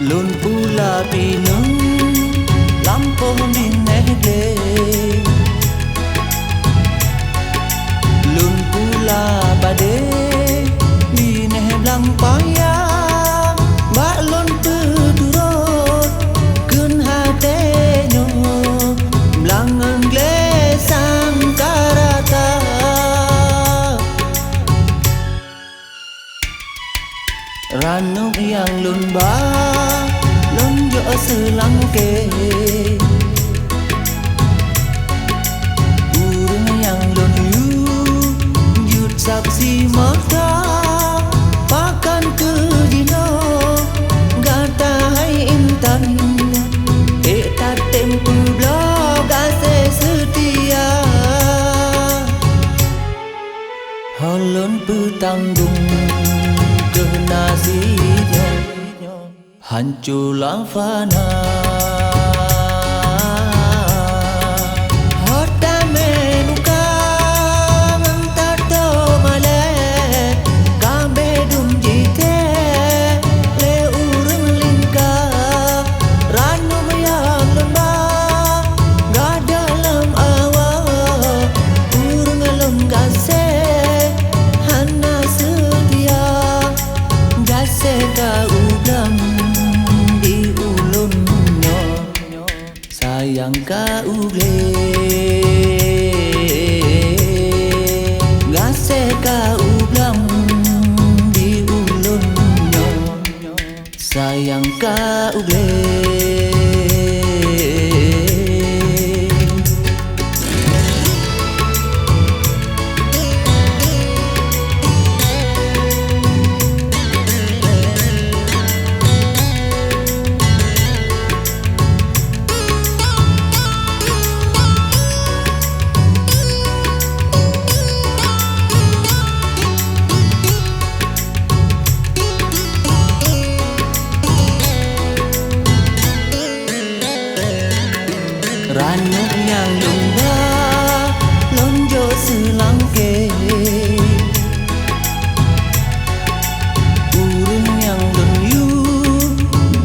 Lun pula pinung lampu minehde Lun pula bade mineh blang paya Bak lun pedurut kun hadenyo blang angle sangkarata Ranuk yang lun ba lon jo selang ke Urung yang lon yut saksi mata pakan ke dino gata hai intan tak tempu blog ase setia Holon petanggung ke nasibnya hancurlah fana Hota menuka mentato male Kambe dum jite le urung lingka Ranu mayang lemba Gak dalam awa Urung lem gase Hana setia Gase ka udang Sayang ka ugle Gase ka ublang di ulun Sayang ka ugle Ranuk yang lumba lonjo selang ke Urung yang lenyu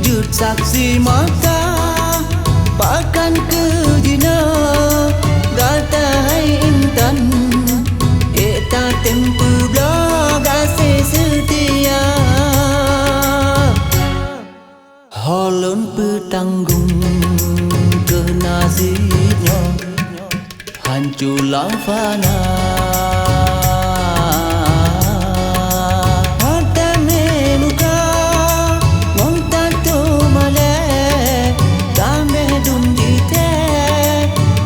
jut saksi mata pakan ke dina gata hai intan tak tempu blog ase setia Holon petanggung ke nasibnya hancurlah fana Hota menuka wong tato male Kambe dum jite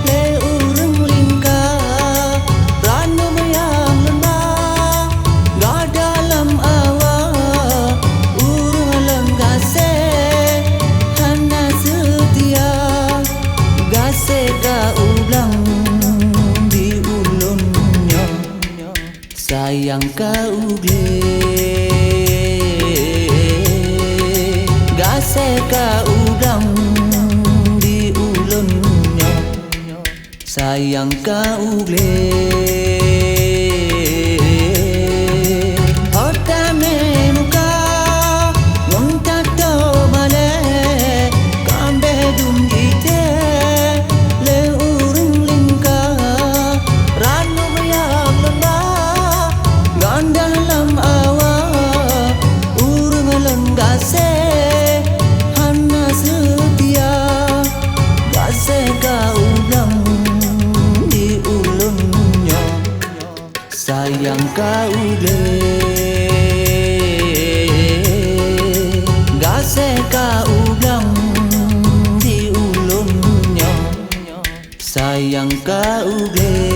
le urung lingka Ranu mayang lemba Gak dalam awa urung lem gase Hana setia Gase ka ublang di ulunnya Sayang ka ugle Gase ka ublang di ulunnya Sayang ka ugle Hota menuka wong tato male Kambe dum jite dalam awa urung lenggase hana setia gase ka ublang di ulunnya sayang ka ugle gase ka ublang di ulunnya sayang ka ugle